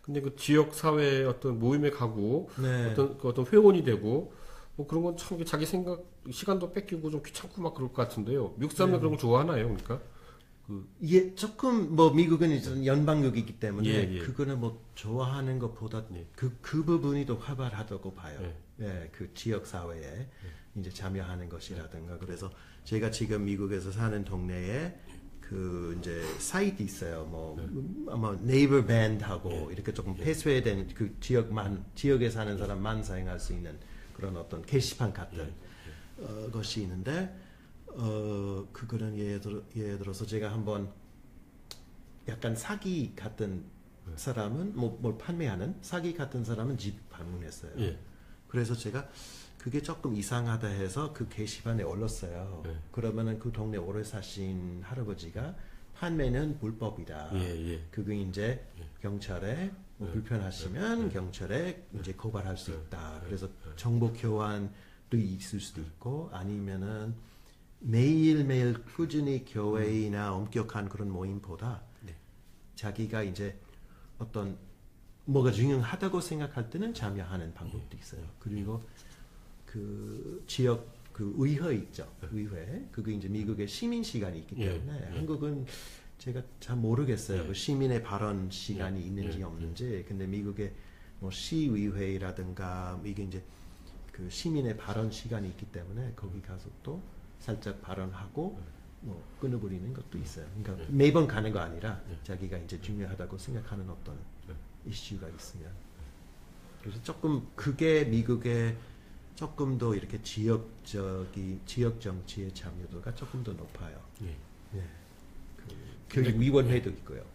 근데 그 지역 사회의 어떤 모임에 가고 어떤 회원이 되고 뭐 그런 건 참 자기 생각 시간도 뺏기고 좀 귀찮고 막 그럴 것 같은데요. 미국 사람들 그런 거 좋아하나요, 그러니까? 조금 뭐 미국은 이제 연방국이기 때문에 그거는 뭐 좋아하는 것보다 그 부분이 더 활발하다고 봐요. 그 지역 사회에 이제 참여하는 것이라든가 그래서 제가 지금 미국에서 사는 동네에 그 이제 사이트 있어요. 뭐 아마 네이버 밴드하고 이렇게 조금 폐쇄된 그 지역에 사는 사람만 사용할 수 있는 그런 어떤 게시판 같은 것이 있는데 그거는 예를 들어서 제가 한번 약간 사기 같은 사람은 뭘 판매하는 사기 같은 사람은 집 방문했어요. 예. 그래서 제가 그게 조금 이상하다 해서 그 게시판에 올렸어요. 예. 그러면은 그 동네 오래 사신 할아버지가 판매는 불법이다. 그거 이제 경찰에 뭐 불편하시면 경찰에 이제 고발할 수 있다. 그래서 정보 교환도 있을 수도 있고 아니면은 매일매일 꾸준히 교회나 엄격한 그런 모임보다 자기가 이제 어떤 뭐가 중요하다고 생각할 때는 참여하는 방법도 있어요. 그리고 그 지역 그 의회 있죠. 의회. 그게 이제 미국의 시민 시간이 있기 때문에 한국은 제가 잘 모르겠어요. 그 시민의 발언 시간이 있는지 없는지. 근데 미국의 뭐 시의회라든가 이게 이제 그 시민의 발언 시간이 있기 때문에 거기 가서 또 살짝 발언하고 뭐 끊어버리는 것도 있어요. 그러니까 매번 가는 거 아니라 자기가 이제 중요하다고 생각하는 어떤 이슈가 있으면. 그래서 조금 그게 미국의 조금 더 이렇게 지역 정치의 참여도가 조금 더 높아요. 그 위원회도 있고요.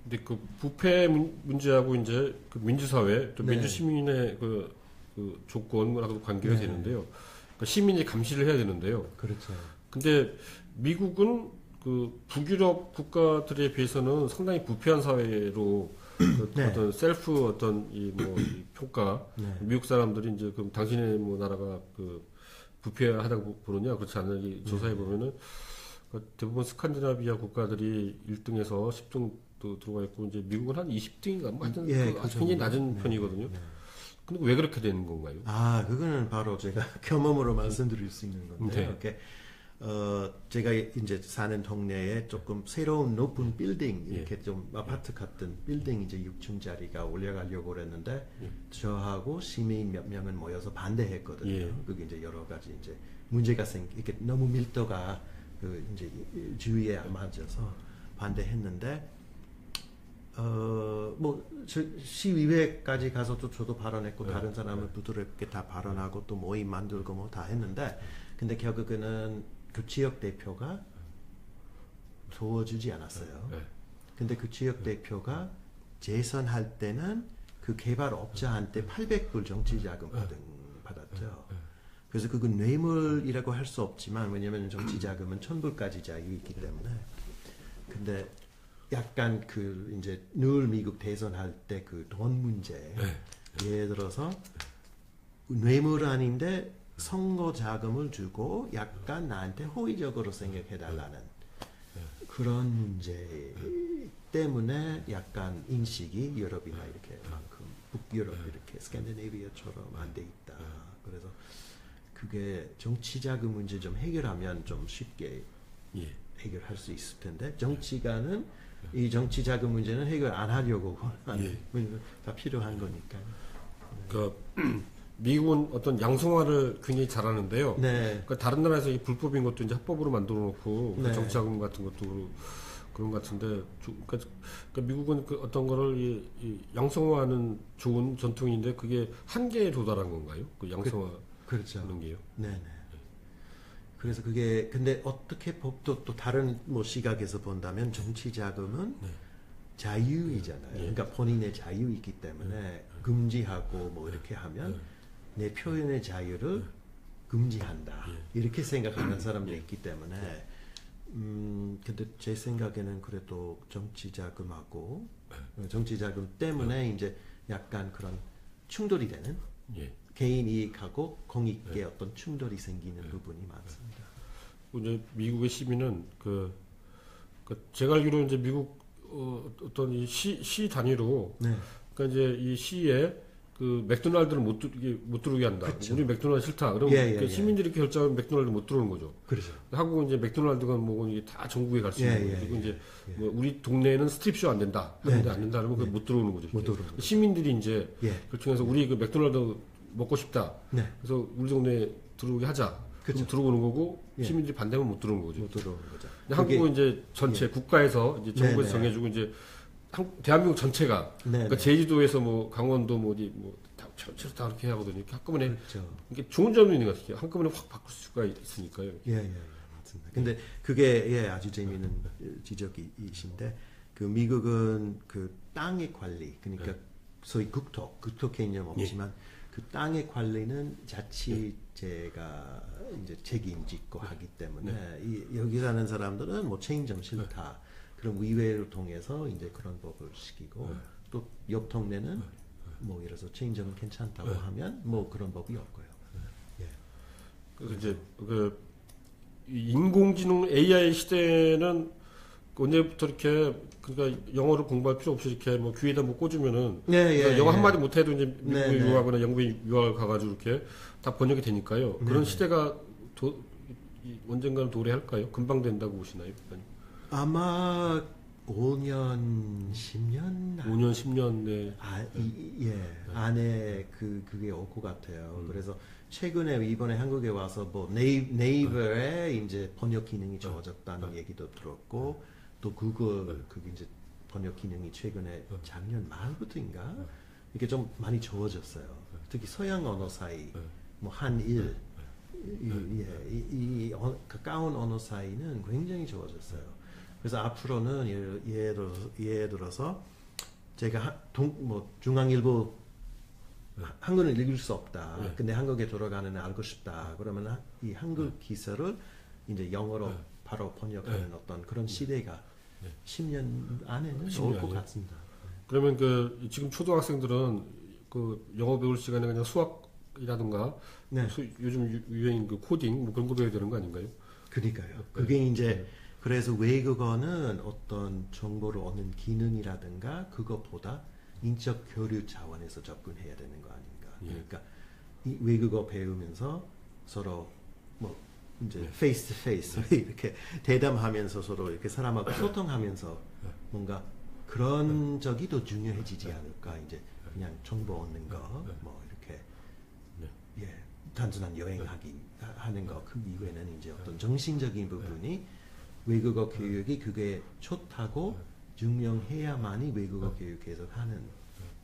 근데 그 부패 문제하고 이제 그 민주사회 또 민주시민의 그 조건하고도 관계가 되는데요. 그러니까 시민이 감시를 해야 되는데요. 그렇죠. 근데 미국은 그 북유럽 국가들에 비해서는 상당히 부패한 사회로 어떤 셀프 어떤 이 평가 미국 사람들이 이제 그럼 당신의 뭐 나라가 그 부패하다고 보느냐 그렇지 않느냐 이 조사해 보면은 대부분 스칸디나비아 국가들이 1등에서 10등도 들어가 있고 이제 미국은 한 20등인가 뭐 하여튼 굉장히 낮은 편이거든요. 근데 왜 그렇게 되는 건가요? 그거는 바로 제가 경험으로 말씀드릴 수 있는 건데, 이렇게 제가 이제 사는 동네에 조금 새로운 높은 빌딩 이렇게 좀 아파트 같은 빌딩 이제 6층짜리가 올려가려고 그랬는데 저하고 시민 몇 명은 모여서 반대했거든요. 그게 이제 여러 가지 이제 문제가 이렇게 너무 밀도가 그 이제 주위에 안 맞아서 반대했는데. 뭐 시의회까지 가서도 저도 발언했고 다른 사람은 부드럽게 다 발언하고 또 모임 만들고 뭐 다 했는데 근데 결국에는 그 지역 대표가 도와주지 않았어요. 근데 그 지역 대표가 재선할 때는 그 개발업자한테 800불 정치자금 받았죠. 그래서 그건 뇌물이라고 할 수 없지만 왜냐하면 정치자금은 1000불까지 자유 있기 때문에 근데 약간 그 이제 늘 미국 대선할 때 그 돈 문제 예를 들어서 뇌물 아닌데 선거 자금을 주고 약간 나한테 호의적으로 생각해 달라는 그런 문제 때문에 약간 인식이 유럽이나 이렇게 만큼 북유럽 이렇게 스칸디네비아처럼 안 돼 있다. 그래서 그게 정치 자금 문제 좀 해결하면 좀 쉽게 해결할 수 있을 텐데 정치가는 이 정치 자금 문제는 해결 안 하려고 다 필요한 거니까. 그러니까 미국은 어떤 양성화를 굉장히 잘하는데요. 그러니까 다른 나라에서 이 불법인 것도 이제 합법으로 만들어 놓고 그 정치 자금 같은 것도 그런 것 같은데, 그러니까 미국은 그 어떤 거를 이 양성화하는 좋은 전통인데 그게 한계에 도달한 건가요? 그 양성화 그렇죠. 하는 게요. 그래서 그게 근데 어떻게 법도 또 다른 뭐 시각에서 본다면 정치 자금은 자유이잖아요. 그러니까 본인의 자유이기 때문에 금지하고 뭐 이렇게 하면 내 표현의 자유를 금지한다. 이렇게 생각하는 사람도 있기 때문에 근데 제 생각에는 그래도 정치 자금하고 정치 자금 때문에 이제 약간 그런 충돌이 되는 개인 이익하고 공익의 어떤 충돌이 생기는 부분이 많습니다. 이제 미국의 시민은 제가 알기로 이제 미국 어떤 이 시 단위로 그러니까 이제 이 시에 그 맥도날드를 못 들어오게 한다. 그쵸. 우리 맥도날드 싫다. 그러면 시민들이 이렇게 결정하면 맥도날드 못 들어오는 거죠. 그렇죠. 한국은 이제 맥도날드가 뭐 이게 다 전국에 갈 수 있는 거고 그리고 이제 뭐 우리 동네에는 스트립쇼 안 된다. 하는데 안 된다. 그러면 못 들어오는 거죠. 못 들어오는 거죠. 시민들이 이제 결정해서 우리 그 맥도날드 먹고 싶다. 그래서 우리 동네에 들어오게 하자. 그럼 들어오는 거고 시민들이 반대하면 못 들어오는 거죠. 못 들어오는 거죠. 한국은 이제 전체 국가에서 이제 정부에서 정해주고 이제 대한민국 전체가 그러니까 제주도에서 뭐 강원도 뭐 어디 다 그렇게 하거든요. 이렇게 한꺼번에 그렇죠. 이게 좋은 점이 있는 것 같아요. 한꺼번에 확 바꿀 수가 있으니까요. 맞습니다. 근데 그게 아주 재미있는 지적이신데 그 미국은 그 땅의 관리 그러니까 소위 국토 개념 없지만 그 땅의 관리는 자치제가 이제 책임짓고 하기 때문에 여기 사는 사람들은 뭐 체인점 싫다. 그럼 의회를 통해서 이제 그런 법을 시키고 또 옆 동네는 뭐 예를 들어서 체인점은 괜찮다고 하면 뭐 그런 법이 없고요. 그래서 이제 그 인공지능 AI 시대는 언제부터 이렇게 그러니까 영어를 공부할 필요 없이 이렇게 뭐 귀에다 뭐 꽂으면은 그러니까 영어 한마디 못해도 이제 미국에 유학하거나 영국에 유학을 가가지고 이렇게 다 번역이 되니까요. 그런 시대가 언젠가는 도래할까요? 금방 된다고 보시나요? 아마 5년, 10년? 5년, 10년, 네. 안에 그게 올 것 같아요. 그래서 최근에 이번에 한국에 와서 뭐 네이버에 이제 번역 기능이 좋아졌다는 얘기도 들었고, 또 구글 그게 이제 번역 기능이 최근에 작년 말부터인가 이게 좀 많이 좋아졌어요. 특히 서양 언어 사이, 뭐 한일, 이 가까운 언어 사이는 굉장히 좋아졌어요. 그래서 앞으로는 예를 들어서 제가 중앙일보 한글은 읽을 수 없다. 근데 한국에 돌아가는 알고 싶다. 그러면 이 한글 기사를 이제 영어로 바로 번역하는 어떤 그런 시대가 10년 안에는 올 것 같습니다. 그러면 그 지금 초등학생들은 그 영어 배울 시간에 그냥 수학이라든가 요즘 유행인 그 코딩 뭐 그런 거 배워야 되는 거 아닌가요? 그러니까요. 그게 이제 그래서 외국어는 어떤 정보를 얻는 기능이라든가 그것보다 인적 교류 차원에서 접근해야 되는 거 아닌가. 그러니까 이 외국어 배우면서 서로 뭐 이제 페이스 투 페이스 이렇게 대담하면서 서로 이렇게 사람하고 소통하면서 뭔가 그런 적이 더 중요해지지 않을까. 이제 그냥 정보 얻는 거 뭐 이렇게 단순한 여행하기 하는 거 그 이외에는 이제 어떤 정신적인 부분이 외국어 교육이 그게 좋다고 증명해야만이 외국어 교육 계속 하는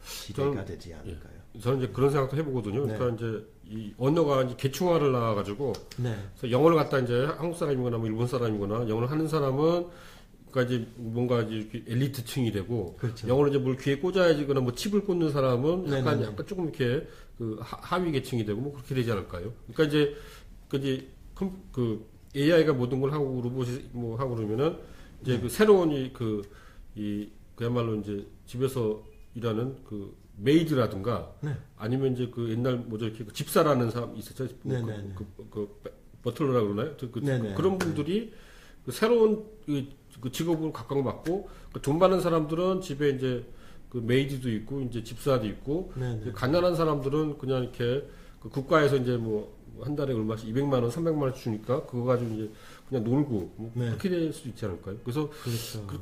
시대가 되지 않을까요? 저는 이제 그런 생각도 해보거든요. 그러니까 이제 이 언어가 이제 계층화를 나와가지고 그래서 영어를 갖다 이제 한국 사람이거나 뭐 일본 사람이거나 영어를 하는 사람은 그러니까 이제 뭔가 이제 엘리트층이 되고 영어를 이제 뭘 귀에 꽂아야지거나 뭐 칩을 꽂는 사람은 약간 조금 이렇게 그 하위 계층이 되고 뭐 그렇게 되지 않을까요? 그러니까 이제 그 AI가 모든 걸 하고 로봇이 뭐 하고 그러면은 이제 그 새로운 그야말로 이제 집에서 일하는 그 메이드라든가 아니면 이제 그 옛날 뭐죠 이렇게 그 집사라는 사람 있었죠. 그 버틀러라 그러나요? 그런 분들이 그 새로운 그 직업으로 각광받고 돈 많은 사람들은 집에 이제 그 메이드도 있고 이제 집사도 있고 가난한 사람들은 그냥 이렇게 그 국가에서 이제 뭐 한 달에 얼마씩 200만 원, 300만 원씩 주니까 그거 가지고 이제 그냥 놀고 뭐 그렇게 될 수도 있지 않을까요? 그래서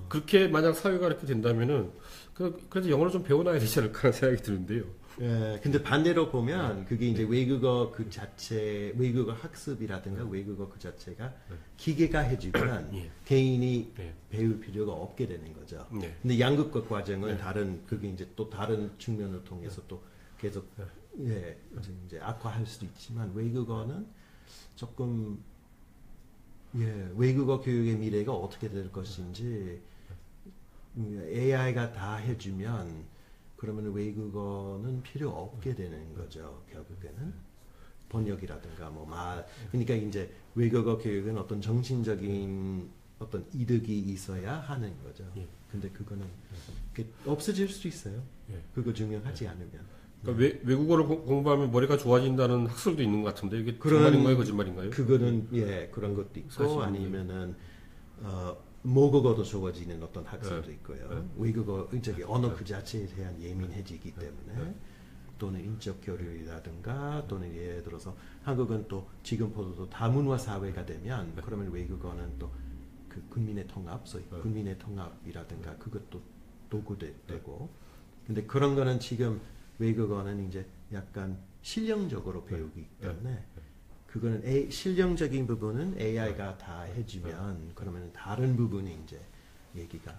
그렇게 만약 사회가 이렇게 된다면은 그래도 영어를 좀 배워놔야 되지 않을까 하는 생각이 드는데요. 근데 반대로 보면 그게 이제 외국어 그 자체, 외국어 학습이라든가 외국어 그 자체가 기계가 해주면 개인이 배울 필요가 없게 되는 거죠. 근데 양극화 과정은 그게 이제 또 다른 측면을 통해서 또 계속 이제 악화할 수도 있지만 외국어는 조금 외국어 교육의 미래가 어떻게 될 것인지 AI가 다 해주면 그러면 외국어는 필요 없게 되는 거죠. 결국에는 번역이라든가 뭐 그러니까 이제 외국어 교육은 어떤 정신적인 어떤 이득이 있어야 하는 거죠. 근데 그거는 없어질 수도 있어요. 그거 증명하지 않으면. 그러니까 외국어를 공부하면 머리가 좋아진다는 학설도 있는 것 같은데 이게 정말인가요, 거짓말인가요? 그거는 그런 것도 있고 아니면은 모국어도 좋아지는 어떤 학설도 있고요. 외국어 언어 그 자체에 대한 예민해지기 때문에 또는 인적 교류라든가 또는 예를 들어서 한국은 또 지금 보도 다문화 사회가 되면 그러면 외국어는 또 그 국민의 통합, 소위 국민의 통합이라든가 그것도 도구되고 근데 그런 거는 지금 외국어는 이제 약간 실용적으로 배우기 때문에 그거는 실용적인 부분은 AI가 다 해주면 그러면 다른 부분이 이제 얘기가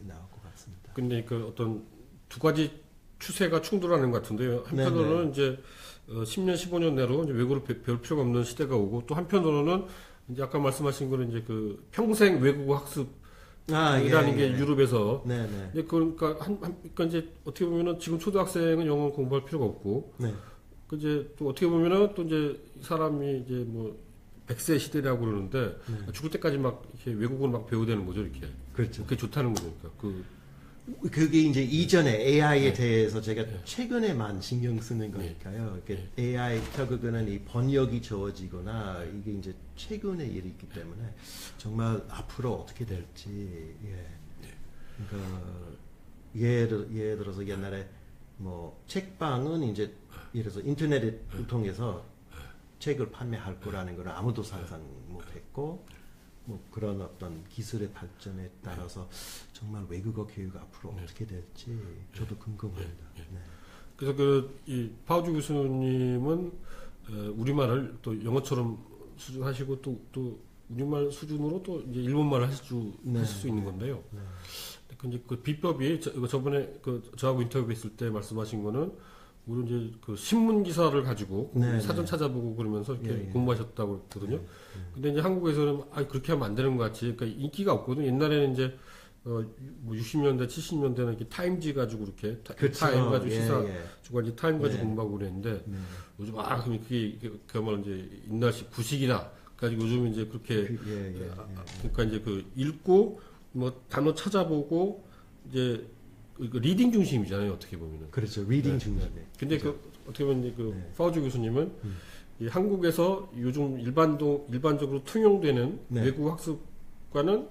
나올 것 같습니다. 근데 그 어떤 두 가지 추세가 충돌하는 것 같은데요. 한편으로는 이제 10년, 15년 내로 이제 외국어를 배울 필요가 없는 시대가 오고 또 한편으로는 이제 아까 말씀하신 거는 이제 그 평생 외국어 학습이라는 게 유럽에서 이제 그러니까 그러니까 이제 어떻게 보면은 지금 초등학생은 영어 공부할 필요가 없고 그 이제 또 어떻게 보면은 또 이제 사람이 이제 뭐 100세 시대라고 그러는데 죽을 때까지 막 이렇게 외국어를 막 배워야 되는 거죠, 이렇게. 그렇죠. 그게 좋다는 거죠. 그게 이제 이전에 AI에 대해서 제가 최근에만 신경 쓰는 거니까요. AI 결국에는 이 번역이 좋아지거나 이게 이제 최근의 일이기 때문에 정말 앞으로 어떻게 될지. 그러니까 예를 들어서 옛날에 뭐 책방은 이제 예를 들어서 인터넷을 통해서 책을 판매할 거라는 걸 아무도 상상 못했고 뭐 그런 어떤 기술의 발전에 따라서 정말 외국어 교육 앞으로 어떻게 될지 저도 궁금합니다. 그래서 이 파우주 교수님은 우리말을 또 영어처럼 수준하시고 또 우리말 수준으로 또 이제 일본말을 하실 수 있는 건데요. 근데 그 비법이 저번에 저하고 인터뷰했을 때 말씀하신 거는 우리 이제 그 신문 기사를 가지고 사전 찾아보고 그러면서 이렇게 공부하셨다고 했거든요. 근데 이제 한국에서는 그렇게 하면 안 되는 것 같이, 그러니까 인기가 없거든요. 옛날에는 이제 뭐 60년대, 70년대는 이렇게 타임지 가지고 이렇게 타임 가지고 시사 주간지 타임 가지고 공부하고 그랬는데 요즘 그럼 그게 그야말로 이제 인날식 구식이다. 가지고 요즘 이제 그렇게 그러니까 이제 그 읽고 뭐 단어 찾아보고 이제 리딩 중심이잖아요, 어떻게 보면은. 그렇죠, 리딩 중심. 근데 어떻게 보면 이제 파우주 교수님은 이 한국에서 요즘 일반적으로 통용되는 외국 학습과는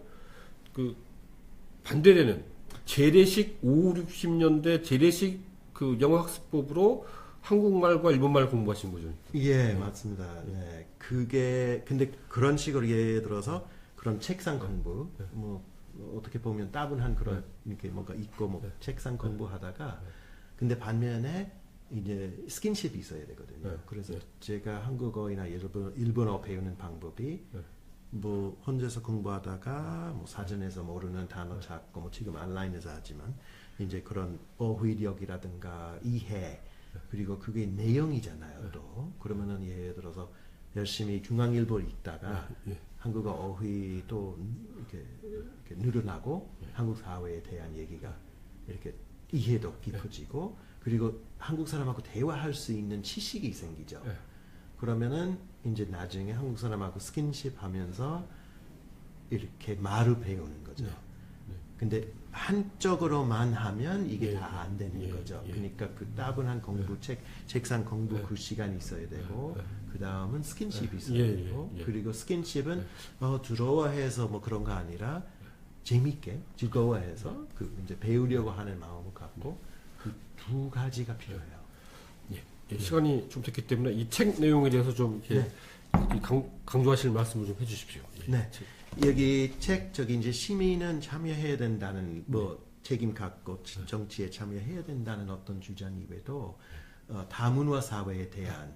반대되는 재래식 5, 60년대 재래식 영어 학습법으로 한국말과 일본말 공부하신 거죠. 맞습니다. 근데 그런 식으로 예를 들어서 그런 책상 공부, 뭐 어떻게 보면 따분한 그런 이렇게 뭔가 있고 뭐 책상 공부하다가 근데 반면에 이제 스킨십이 있어야 되거든요. 그래서 제가 한국어나 일본어 배우는 방법이 뭐 혼자서 공부하다가 뭐 사전에서 모르는 단어 찾고 뭐 지금 온라인에서 하지만 이제 그런 어휘력이라든가 이해 그리고 그게 내용이잖아요. 또 그러면은 예를 들어서 열심히 중앙일보를 읽다가 한국어 어휘도 이렇게 늘어나고 한국 사회에 대한 얘기가 이렇게 이해도 깊어지고 그리고 한국 사람하고 대화할 수 있는 지식이 생기죠. 그러면은 이제 나중에 한국 사람하고 스킨십 하면서 이렇게 말을 배우는 거죠. 근데 한쪽으로만 하면 이게 다 안 되는 거죠. 그러니까 그 따분한 공부, 책상 공부 그 시간이 있어야 되고 그 다음은 스킨십이 있어야 되고 그리고 스킨십은 두려워해서 뭐 그런 거 아니라 재밌게 즐거워해서 이제 배우려고 하는 마음을 갖고 그 두 가지가 필요해요. 시간이 좀 됐기 때문에 이 책 내용에 대해서 좀 이렇게 강조하실 말씀을 좀 해주십시오. 여기 저기 이제 시민은 참여해야 된다는 뭐 책임 갖고 정치에 참여해야 된다는 어떤 주장 이외에도 다문화 사회에 대한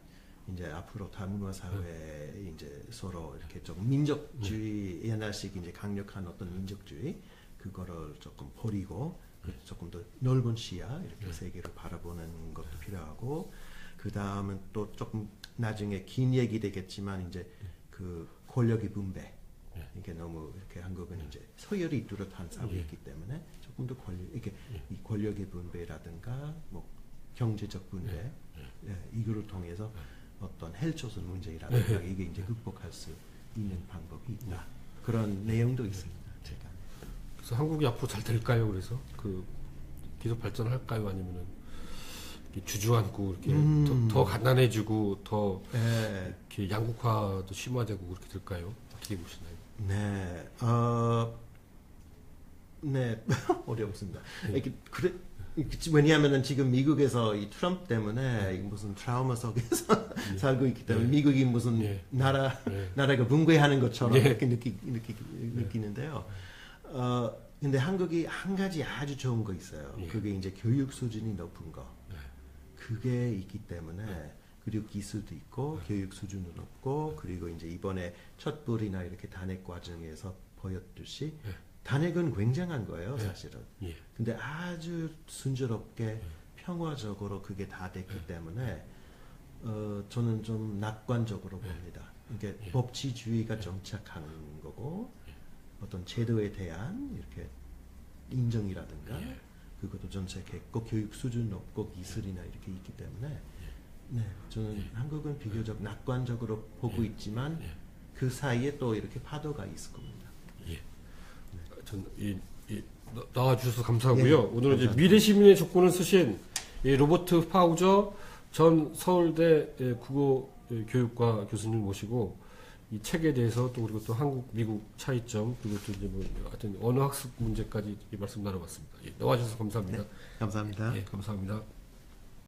이제 앞으로 다문화 사회에 이제 서로 이렇게 좀 민족주의 옛날식 이제 강력한 어떤 민족주의 그거를 조금 버리고 조금 더 넓은 시야 이렇게 세계를 바라보는 것도 필요하고 그 다음은 또 조금 나중에 긴 얘기 되겠지만 이제 그 권력의 분배 이게 너무 이렇게 한국은 이제 서열이 뚜렷한 사회이기 때문에 조금 더 이 권력의 분배라든가 뭐 경제적 분배 이거를 통해서 어떤 헬조선 문제라든가 이게 이제 극복할 수 있는 방법이 있다 그런 내용도 있습니다. 제가. 그래서 한국이 앞으로 잘 될까요? 그래서 계속 발전할까요? 아니면은 주저앉고 이렇게 더 가난해지고 더 이렇게 양극화도 심화되고 그렇게 될까요? 어떻게 보시나요? 어렵습니다. 왜냐하면은 지금 미국에서 이 트럼프 때문에 무슨 트라우마 속에서 살고 있기 때문에 미국이 무슨 나라가 붕괴하는 것처럼 이렇게 느끼는데요. 근데 한국이 한 가지 아주 좋은 거 있어요. 그게 이제 교육 수준이 높은 거. 그게 있기 때문에 그리고 기술도 있고 교육 수준도 높고 그리고 이제 이번에 촛불이나 이렇게 단핵 과정에서 보였듯이 단핵은 굉장한 거예요, 사실은. 근데 아주 순조롭게 평화적으로 그게 다 됐기 때문에 저는 좀 낙관적으로 봅니다. 이게 법치주의가 정착한 거고 어떤 제도에 대한 이렇게 인정이라든가 그것도 전 세계고 교육 수준 높고 기술이나 이렇게 있기 때문에 네, 저는 한국은 비교적 낙관적으로 보고 있지만 그 사이에 또 이렇게 파도가 있을 겁니다. 전 나와주셔서 감사하고요. 오늘은 이제 미래 시민의 조건을 쓰신 로버트 파우저 전 서울대 국어 교육과 교수님 모시고 이 책에 대해서 또 그리고 또 한국 미국 차이점 그리고 또 이제 뭐 하여튼 언어 학습 문제까지 말씀 나눠봤습니다. 나와주셔서 감사합니다. 네, 감사합니다. 감사합니다.